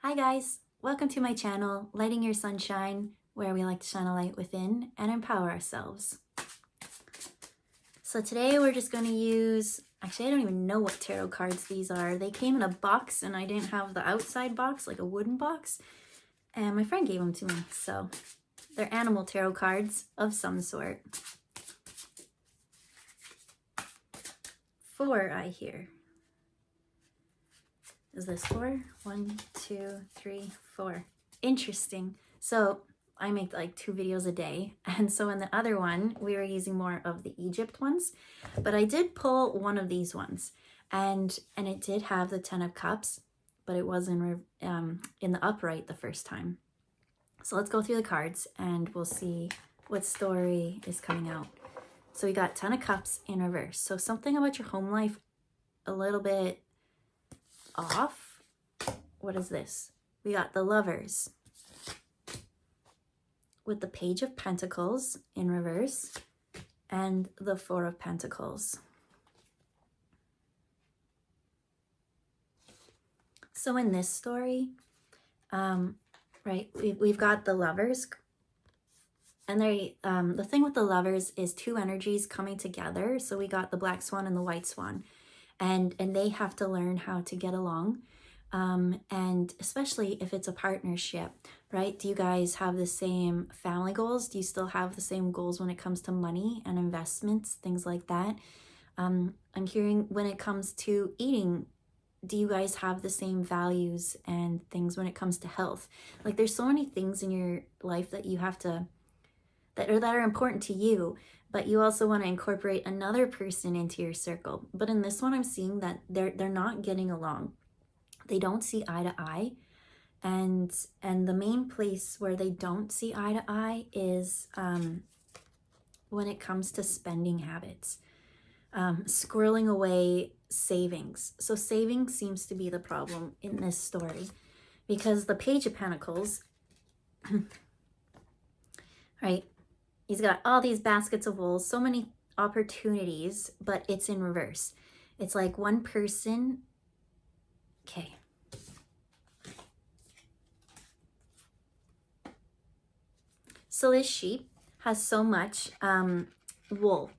Hi guys, welcome to my channel, Lighting Your Sunshine, where we like to shine a light within and empower ourselves. So today we're just going to use, actually I don't even know what tarot cards these are. They came in a box and I didn't have the outside box, like a wooden box, and my friend gave them to me. So they're animal tarot cards of some sort. 4 I hear. Is this 4? 1, 2, 3, 4. Interesting. So I make like 2 videos a day. And so in the other one, we were using more of the Egypt ones. But I did pull one of these ones. And it did have the 10 of Cups, but it was in the upright the first time. So let's go through the cards and we'll see what story is coming out. So we got 10 of Cups in reverse. So something about your home life a little bit off. What is this? We got the Lovers with the Page of Pentacles in reverse and the 4 of Pentacles. So in this story, right, we've got the Lovers, and the thing with the Lovers is 2 energies coming together. So we got the Black Swan and the White Swan, and they have to learn how to get along. And especially if it's a partnership, right? Do you guys have the same family goals? Do you still have the same goals when it comes to money and investments, things like that? I'm hearing when it comes to eating, do you guys have the same values and things when it comes to health? Like there's so many things in your life that you have to, that are important to you, but you also want to incorporate another person into your circle. But in this one, I'm seeing that they're not getting along. They don't see eye to eye, and the main place where they don't see eye to eye is when it comes to spending habits, squirreling away savings. So savings seems to be the problem in this story, because the Page of Pentacles, right? He's got all these baskets of wool, so many opportunities, but it's in reverse. It's like one person. Okay. So this sheep has so much wool,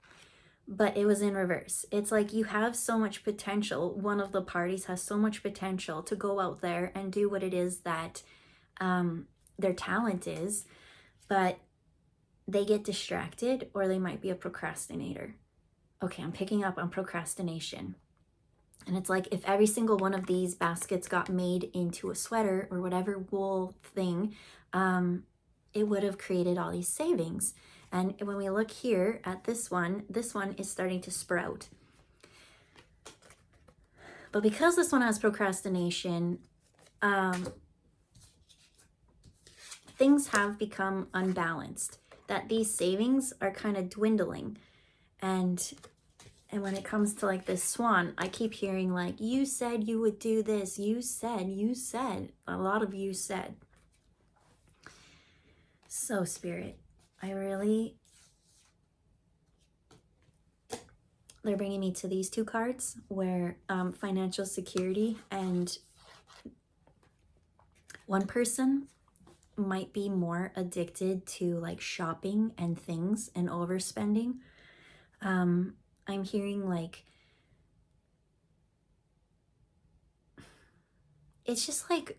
but it was in reverse. It's like you have so much potential. One of the parties has so much potential to go out there and do what it is that their talent is, but they get distracted, or they might be a procrastinator. Okay, I'm picking up on procrastination. And it's like if every single one of these baskets got made into a sweater or whatever wool thing, it would have created all these savings. And when we look here at this one is starting to sprout. But because this one has procrastination, things have become unbalanced, that these savings are kind of dwindling. And when it comes to like this swan, I keep hearing like, you said you would do this. You said, a lot of you said. So Spirit, they're bringing me to these 2 cards where financial security, and one person might be more addicted to like shopping and things and overspending. I'm hearing like, it's just like,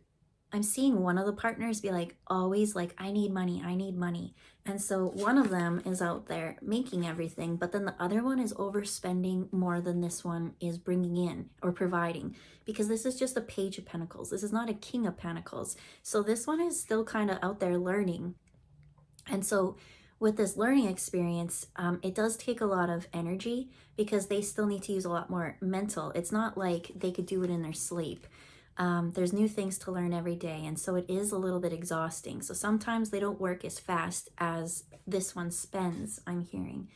I'm seeing one of the partners be like, always like, I need money. And so one of them is out there making everything, but then the other one is overspending more than this one is bringing in or providing, because this is just a Page of Pentacles. This is not a King of Pentacles. So this one is still kind of out there learning. And so with this learning experience, it does take a lot of energy, because they still need to use a lot more mental. It's not like they could do it in their sleep. There's new things to learn every day, and so it is a little bit exhausting. So sometimes they don't work as fast as this one spends, I'm hearing.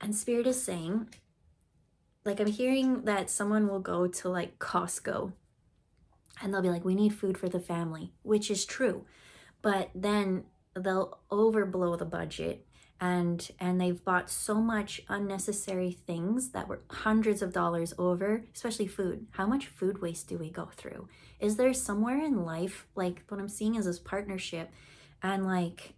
And Spirit is saying, like, I'm hearing that someone will go to like Costco and they'll be like, we need food for the family, which is true. But then they'll overblow the budget, and they've bought so much unnecessary things that were hundreds of dollars over, especially food. How much food waste do we go through? Is there somewhere in life, like what I'm seeing is this partnership, and like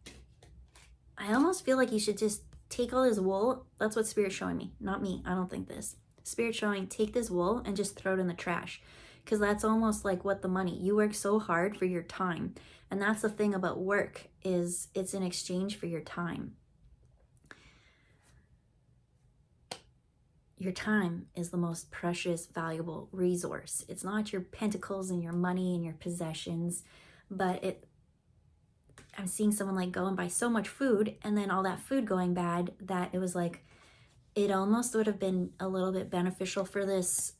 I almost feel like you should just take all this wool. That's what Spirit's showing me, not me. I don't think this. Spirit showing, take this wool and just throw it in the trash, because that's almost like what the money, you work so hard for your time, and that's the thing about work, is it's in exchange for your time. Your time is the most precious, valuable resource. It's not your pentacles and your money and your possessions, but I'm seeing someone like go and buy so much food, and then all that food going bad, that it was like, it almost would have been a little bit beneficial for this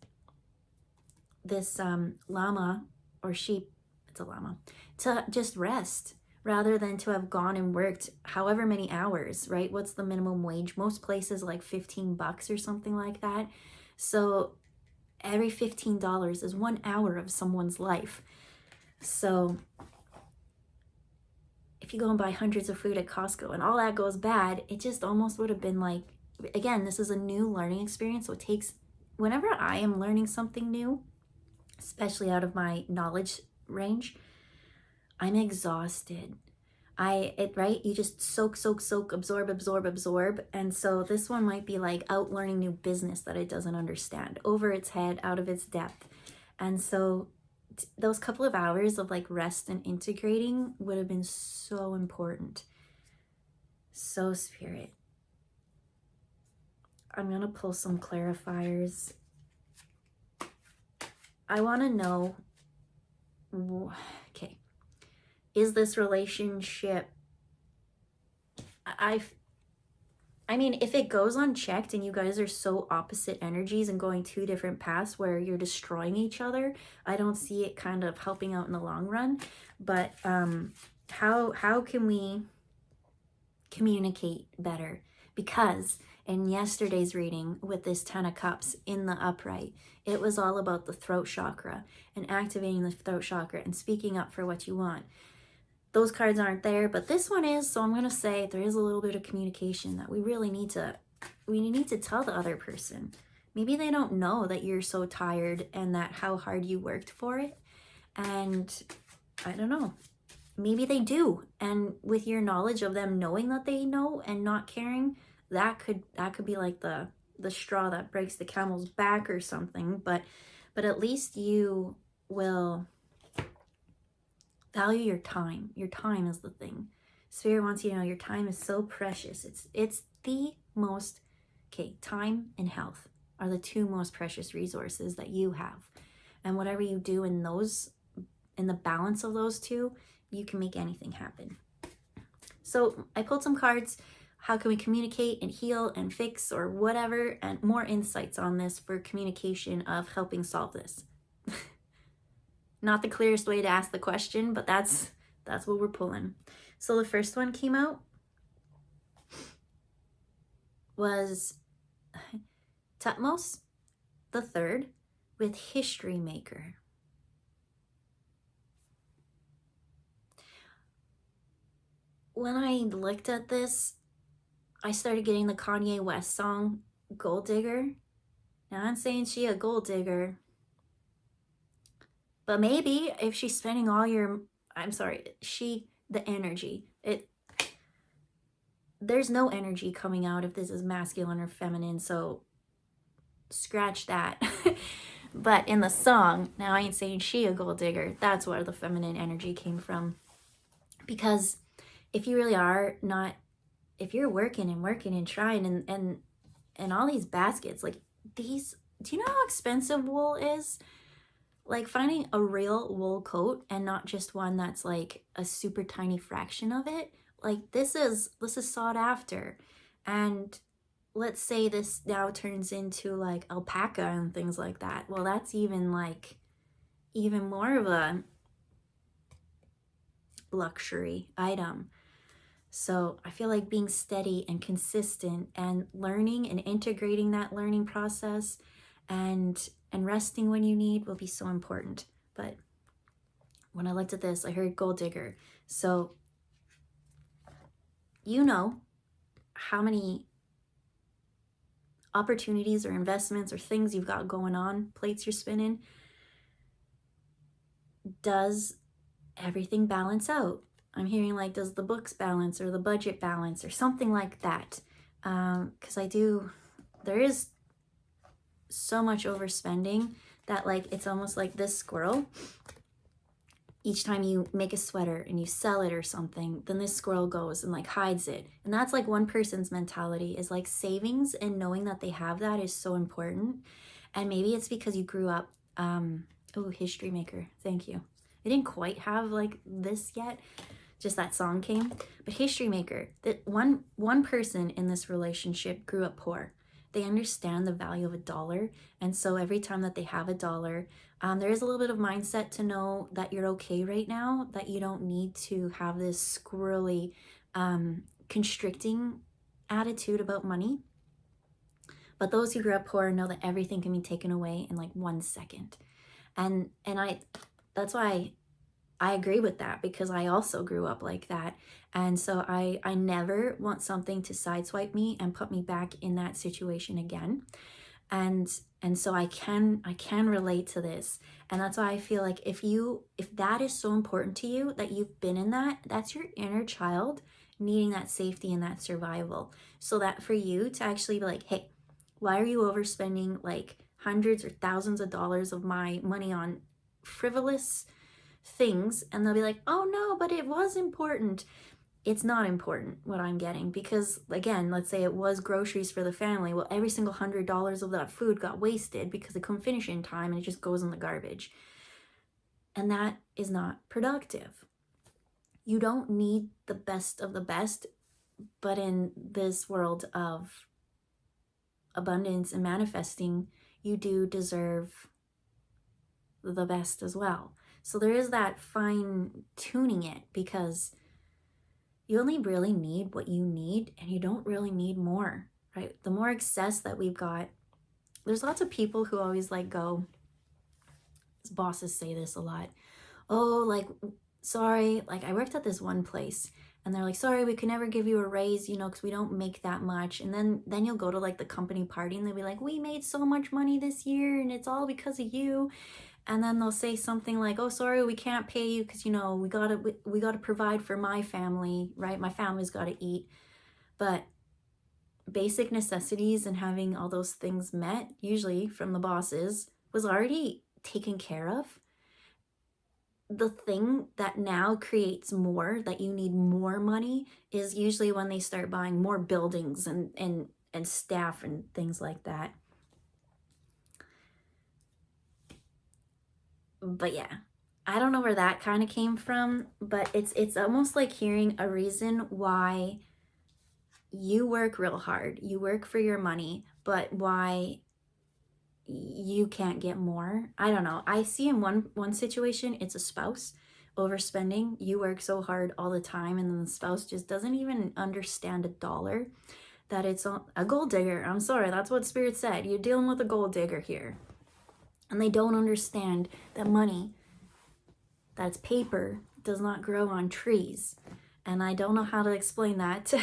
llama or sheep, it's a llama, to just rest rather than to have gone and worked however many hours, right? What's the minimum wage? Most places like $15 or something like that. So every $15 is 1 hour of someone's life. So if you go and buy hundreds of food at Costco and all that goes bad, it just almost would have been like, again, this is a new learning experience. So it takes, whenever I am learning something new, especially out of my knowledge range, I'm exhausted. Right? You just soak, absorb. And so this one might be like out learning new business that it doesn't understand, over its head, out of its depth. And so those couple of hours of like rest and integrating would have been so important. So Spirit, I'm going to pull some clarifiers. I want to know, okay, is this relationship, I mean, if it goes unchecked and you guys are so opposite energies and going two different paths where you're destroying each other, I don't see it kind of helping out in the long run. But how can we communicate better? Because in yesterday's reading with this 10 of Cups in the upright, it was all about the throat chakra and activating the throat chakra and speaking up for what you want. Those cards aren't there, but this one is, so I'm going to say there is a little bit of communication that we really need to tell the other person. Maybe they don't know that you're so tired and that how hard you worked for it. And I don't know, maybe they do. And with your knowledge of them knowing that they know and not caring, that could be like the straw that breaks the camel's back or something. But at least you will value your time. Your time is the thing. Spirit wants you to know your time is so precious. It's the most, okay, time and health are the two most precious resources that you have. And whatever you do in the balance of those two, you can make anything happen. So I pulled some cards. How can we communicate and heal and fix or whatever, and more insights on this for communication of helping solve this. Not the clearest way to ask the question, but that's what we're pulling. So the first one came out was Tutmos the Third with History Maker. When I looked at this, I started getting the Kanye West song, Gold Digger. Now I'm saying she a gold digger, but maybe if she's spending all your, the energy, there's no energy coming out if this is masculine or feminine, so scratch that. But in the song, now I ain't saying she a gold digger, that's where the feminine energy came from. Because if you really are not, if you're working and trying and all these baskets, like these, do you know how expensive wool is? Like finding a real wool coat and not just one that's like a super tiny fraction of it. Like this is sought after. And let's say this now turns into like alpaca and things like that. Well, that's even more of a luxury item. So I feel like being steady and consistent and learning and integrating that learning process and resting when you need will be so important. But when I looked at this, I heard gold digger. So you know how many opportunities or investments or things you've got going on, plates you're spinning, does everything balance out? I'm hearing like, does the books balance or the budget balance or something like that? Because there is so much overspending that like, it's almost like this squirrel. Each time you make a sweater and you sell it or something, then this squirrel goes and like hides it. And that's like one person's mentality, is like savings, and knowing that they have that is so important. And maybe it's because you grew up, oh, History Maker, thank you. I didn't quite have like this yet, just that song came. But History Maker, that one person in this relationship grew up poor. They understand the value of a dollar. And so every time that they have a dollar, there is a little bit of mindset to know that you're okay right now, that you don't need to have this squirrely, constricting attitude about money. But those who grew up poor know that everything can be taken away in like 1 second. And that's why I agree with that, because I also grew up like that. And so I never want something to sideswipe me and put me back in that situation again. And so I can relate to this. And that's why I feel like if that is so important to you, that you've been in that, that's your inner child needing that safety and that survival. So that for you to actually be like, hey, why are you overspending like hundreds or thousands of dollars of my money on frivolous things? And they'll be like, oh no, but it was important. It's not important what I'm getting, because again, let's say it was groceries for the family. Well, every single $100 of that food got wasted because they couldn't finish in time, and it just goes in the garbage. And that is not productive. You don't need the best of the best, but in this world of abundance and manifesting, you do deserve the best as well. So there is that fine tuning it, because you only really need what you need, and you don't really need more, right? The more excess that we've got, there's lots of people who always like go, bosses say this a lot, oh, like, sorry, like I worked at this one place and they're like, sorry, we can never give you a raise, because we don't make that much. And then you'll go to like the company party and they'll be like, we made so much money this year and it's all because of you. And then they'll say something like, oh, sorry, we can't pay you because, we gotta provide for my family, right? My family's got to eat. But basic necessities and having all those things met, usually from the bosses, was already taken care of. The thing that now creates more, that you need more money, is usually when they start buying more buildings and staff and things like that. But yeah, I don't know where that kind of came from, but it's almost like hearing a reason why you work real hard, you work for your money, but why you can't get more. I don't know. I see in one situation, it's a spouse overspending. You work so hard all the time, and then the spouse just doesn't even understand a dollar, that it's a gold digger. I'm sorry, that's what Spirit said. You're dealing with a gold digger here. And they don't understand that money, that's paper, does not grow on trees. And I don't know how to explain that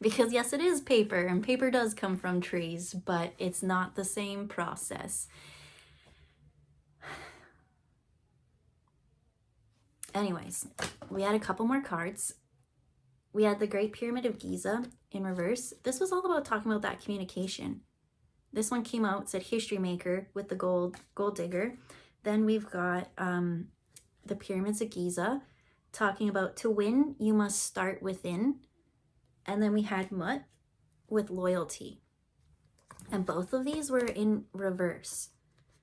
because yes, it is paper, and paper does come from trees, but it's not the same process. Anyways, we had a couple more cards. We had the Great Pyramid of Giza in reverse. This was all about talking about that communication. This one came out, said History Maker with the gold digger. Then we've got the Pyramids of Giza, talking about to win, you must start within. And then we had Mut with loyalty. And both of these were in reverse.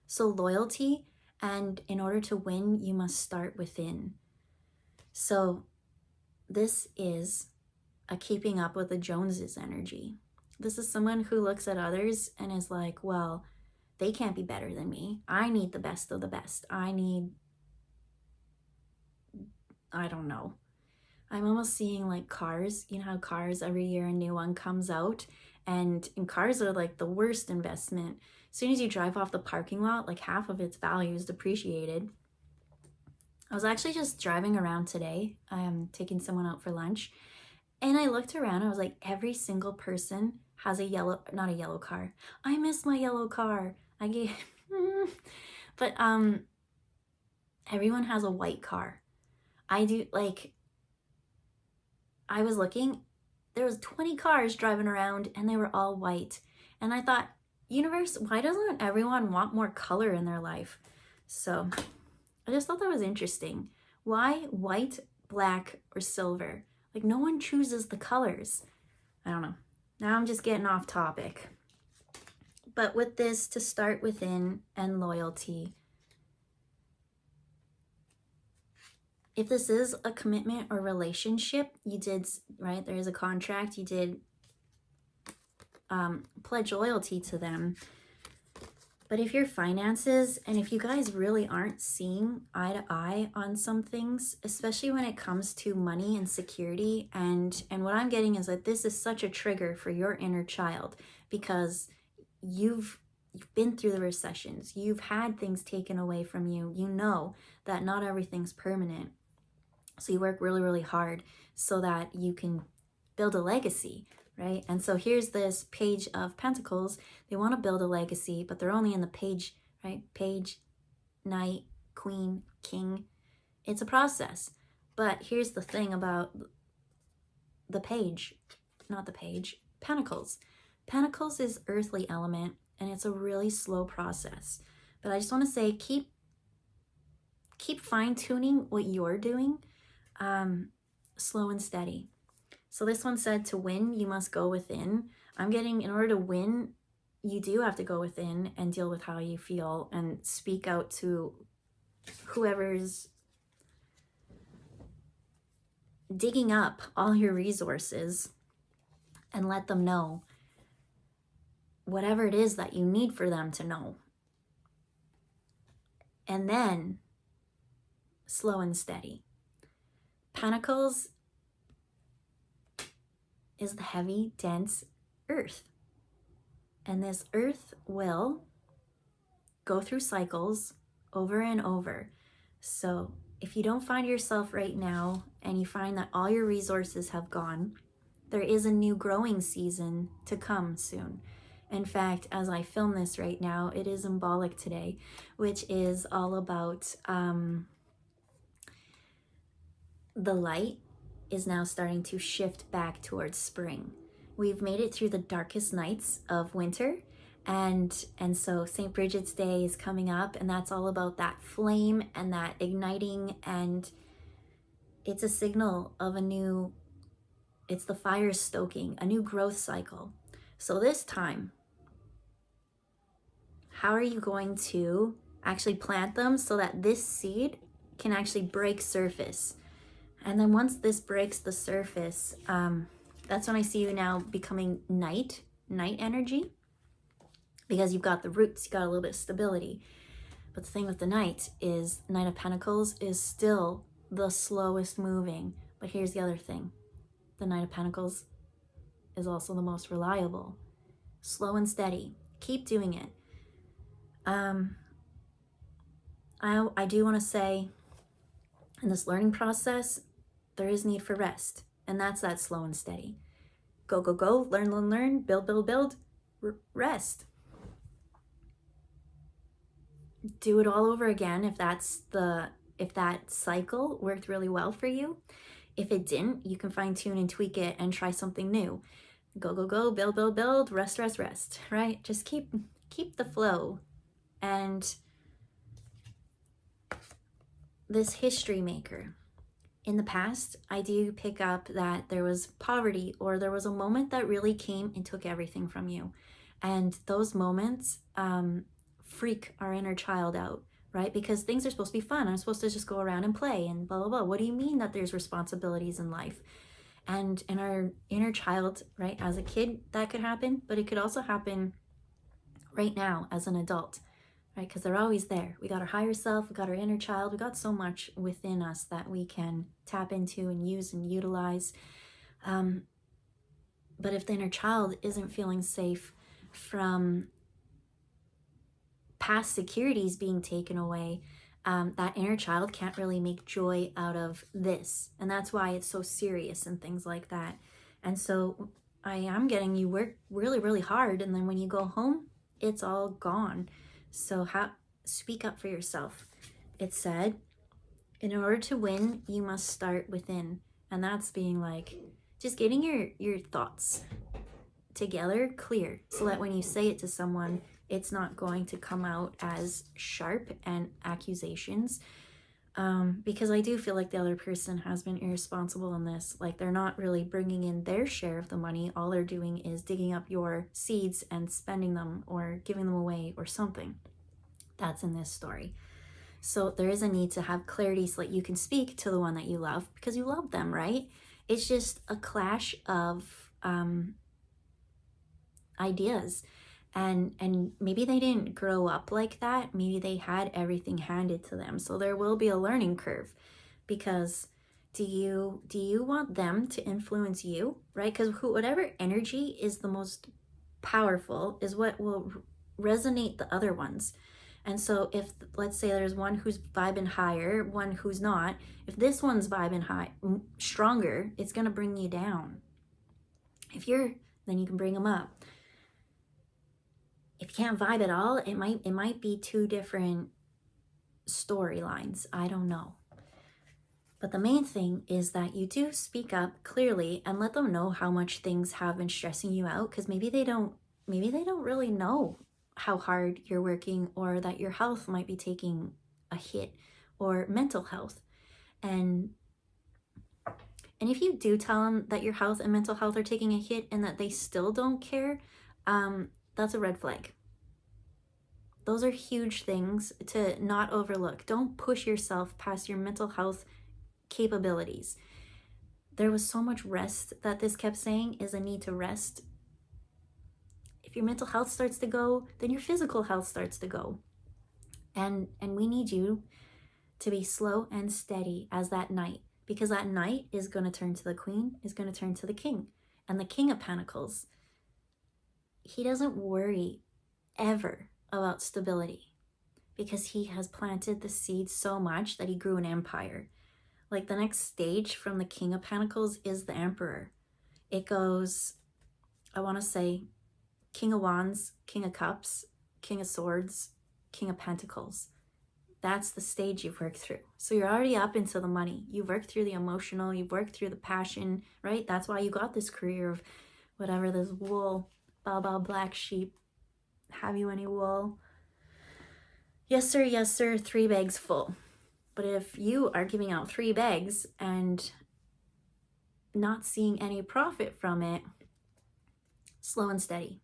So loyalty, and in order to win, you must start within. So this is a keeping up with the Joneses energy. This is someone who looks at others and is like, well, they can't be better than me. I need the best of the best. I don't know. I'm almost seeing like cars. You know how cars, every year a new one comes out, and cars are like the worst investment. As soon as you drive off the parking lot, like half of its value is depreciated. I was actually just driving around today. I'm taking someone out for lunch, And I looked around, I was like, every single person has a yellow, not a yellow car. I miss my yellow car. I gave, but everyone has a white car. I do, like, I was looking, there was 20 cars driving around and they were all white. And I thought, universe, why doesn't everyone want more color in their life? So I just thought that was interesting. Why white, black, or silver? Like, no one chooses the colors. I don't know. Now I'm just getting off topic. But with this, to start within and loyalty, if this is a commitment or relationship, you did, right? There is a contract. You did pledge loyalty to them. But if your finances, and if you guys really aren't seeing eye to eye on some things, especially when it comes to money and security, and what I'm getting is that this is such a trigger for your inner child, because you've been through the recessions, you've had things taken away from you, you know that not everything's permanent. So you work really, really hard so that you can build a legacy, right? And so here's this Page of Pentacles. They want to build a legacy, but they're only in the page, right? Page, Knight, Queen, King. It's a process. But here's the thing about the page, not the page, Pentacles. Pentacles is earthly element, and it's a really slow process. But I just want to say, keep fine-tuning what you're doing, slow and steady. So this one said, to win, you must go within. I'm getting, in order to win, you do have to go within and deal with how you feel and speak out to whoever's digging up all your resources and let them know whatever it is that you need for them to know. And then slow and steady. Pentacles is the heavy, dense earth. And this earth will go through cycles over and over. So if you don't find yourself right now and you find that all your resources have gone, there is a new growing season to come soon. In fact, as I film this right now, it is symbolic today, which is all about the light is now starting to shift back towards spring. We've made it through the darkest nights of winter, and so St. Bridget's Day is coming up, and that's all about that flame and that igniting, and it's a signal of a new, it's the fire stoking, a new growth cycle. So this time, how are you going to actually plant them so that this seed can actually break surface? And then once this breaks the surface, that's when I see you now becoming night energy, because you've got the roots, you got a little bit of stability. But the thing with the Knight is, Knight of Pentacles is still the slowest moving. But here's the other thing. The Knight of Pentacles is also the most reliable. Slow and steady. Keep doing it. I do want to say, in this learning process, there is need for rest. And that's that slow and steady. Go, go, go, learn, learn, learn, build, build, build, rest. Do it all over again if that cycle worked really well for you. If it didn't, you can fine tune and tweak it and try something new. Go, go, go, build, build, build, rest, rest, rest, right? Just keep the flow. And this history maker, in the past, I do pick up that there was poverty, or there was a moment that really came and took everything from you. And those moments freak our inner child out, right? Because things are supposed to be fun. I'm supposed to just go around and play and blah, blah, blah. What do you mean that there's responsibilities in life? And our inner child, right, as a kid, that could happen, but it could also happen right now as an adult, right? Because they're always there. We got our higher self, we got our inner child, we got so much within us that we can tap into and use and utilize. But if the inner child isn't feeling safe from past securities being taken away, that inner child can't really make joy out of this. And that's why it's so serious and things like that. And so I am getting you work really, really hard. And then when you go home, it's all gone. So speak up for yourself. It said, in order to win, you must start within. And that's being like, just getting your thoughts together clear so that when you say it to someone, it's not going to come out as sharp and accusations. Because I do feel like the other person has been irresponsible in this. Like, they're not really bringing in their share of the money. All they're doing is digging up your seeds and spending them or giving them away or something. That's in this story. So there is a need to have clarity so that you can speak to the one that you love because you love them, right? It's just a clash of ideas. And maybe they didn't grow up like that. Maybe they had everything handed to them. So there will be a learning curve, because do you want them to influence you, right? Because whatever energy is the most powerful is what will resonate the other ones. And so if, let's say there's one who's vibing higher, one who's not, if this one's vibing high, stronger, it's going to bring you down. Then you can bring them up. If you can't vibe at all, it might be two different storylines. I don't know. But the main thing is that you do speak up clearly and let them know how much things have been stressing you out, because maybe they don't really know how hard you're working, or that your health might be taking a hit, or mental health. And if you do tell them that your health and mental health are taking a hit and that they still don't care, that's a red flag. Those are huge things to not overlook. Don't push yourself past your mental health capabilities. There was so much rest that this kept saying, is a need to rest. If your mental health starts to go, then your physical health starts to go. And we need you to be slow and steady as that knight, because that knight is going to turn to the queen, is going to turn to the king. And the King of Pentacles, he doesn't worry ever about stability, because he has planted the seed so much that he grew an empire. Like, the next stage from the King of Pentacles is the Emperor. It goes, I want to say, King of Wands, King of Cups, King of Swords, King of Pentacles. That's the stage you've worked through. So you're already up into the money. You've worked through the emotional, you've worked through the passion, right? That's why you got this career of whatever, this wool, baba, black sheep. Have you any wool? Yes, sir, 3 bags full. But if you are giving out 3 bags and not seeing any profit from it, slow and steady.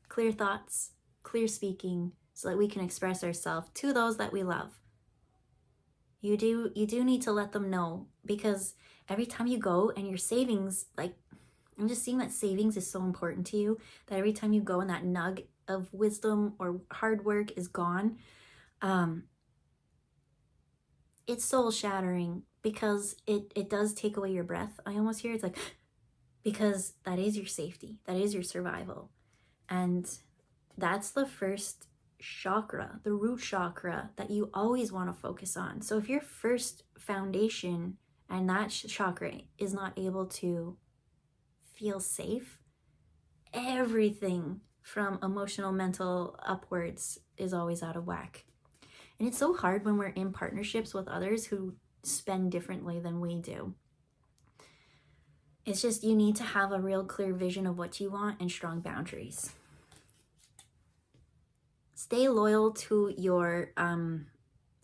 Clear thoughts, clear speaking, so that we can express ourselves to those that we love. You do need to let them know, because every time you go and your savings, like, I'm just seeing that savings is so important to you, that every time you go and that nugget of wisdom or hard work is gone, it's soul shattering, because it does take away your breath. I almost hear it's like, because that is your safety, that is your survival. And that's the first chakra, the root chakra, that you always want to focus on. So if your first foundation and that chakra is not able to feel safe, everything from emotional, mental, upwards is always out of whack. And it's so hard when we're in partnerships with others who spend differently than we do. It's just, you need to have a real clear vision of what you want and strong boundaries. Stay loyal to your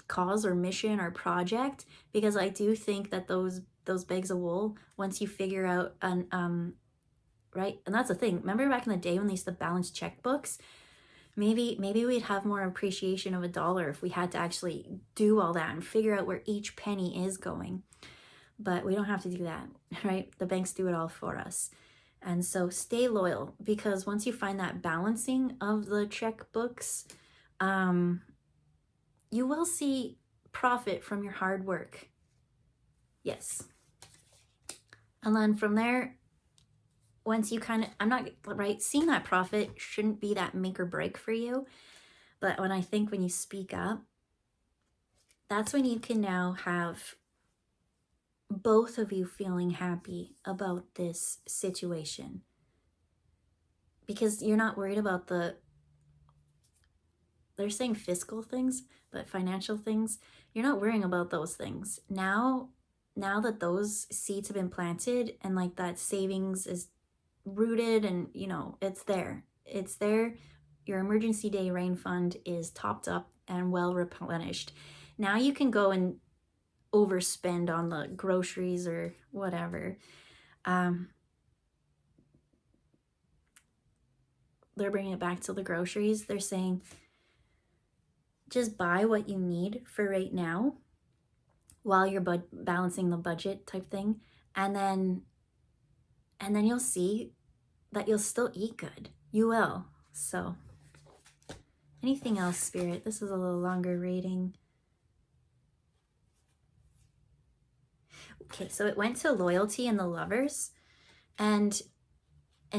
cause or mission or project, because I do think that those bags of wool, once you figure out right, and that's the thing. Remember back in the day when they used to balance checkbooks? Maybe we'd have more appreciation of $1 if we had to actually do all that and figure out where each penny is going. But we don't have to do that, right? The banks do it all for us. And so stay loyal, because once you find that balancing of the checkbooks, you will see profit from your hard work. Yes. And then from there, once you kind of, I'm not, right, seeing that profit shouldn't be that make or break for you. But when you speak up, that's when you can now have both of you feeling happy about this situation, because you're not worried about they're saying fiscal things, but financial things, you're not worrying about those things. Now that those seeds have been planted and like that savings is rooted and it's there. It's there. Your emergency day rain fund is topped up and well replenished. Now you can go and overspend on the groceries or whatever. They're bringing it back to the groceries. They're saying just buy what you need for right now while you're balancing the budget type thing, and then you'll see that you'll still eat good. You will. So anything else, Spirit? This is a little longer reading. Okay, so it went to loyalty and the lovers, and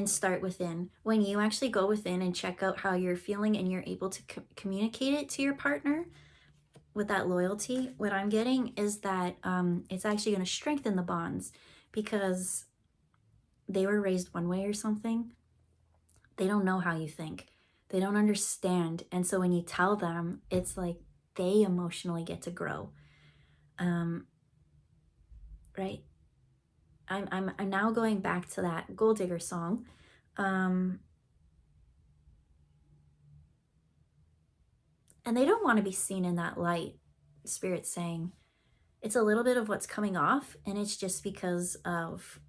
start within. When you actually go within and check out how you're feeling and you're able to communicate it to your partner with that loyalty, what I'm getting is that it's actually going to strengthen the bonds, because they were raised one way or something. They don't know how you think. They don't understand. And so when you tell them, it's like they emotionally get to grow. Right? I'm now going back to that Gold Digger song. And they don't want to be seen in that light. Spirit's saying it's a little bit of what's coming off, and it's just because of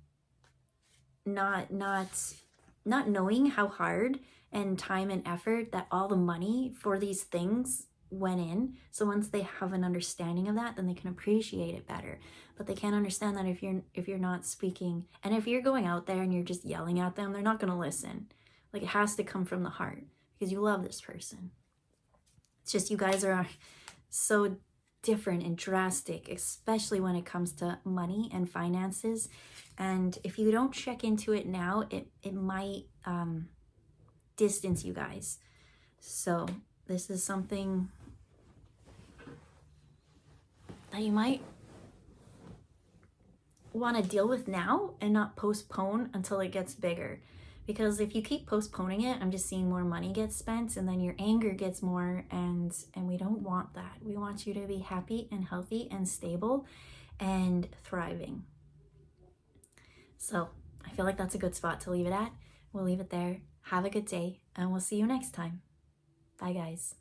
not knowing how hard and time and effort that all the money for these things went in. So once they have an understanding of that, then they can appreciate it better. But they can't understand that if you're not speaking, and if you're going out there and you're just yelling at them, they're not going to listen. Like, it has to come from the heart, because you love this person. It's just you guys are so different and drastic, especially when it comes to money and finances. And if you don't check into it now, it might distance you guys. So this is something that you might want to deal with now and not postpone until it gets bigger. Because if you keep postponing it, I'm just seeing more money get spent, and then your anger gets more, and we don't want that. We want you to be happy and healthy and stable and thriving. So I feel like that's a good spot to leave it at. We'll leave it there. Have a good day, and we'll see you next time. Bye, guys.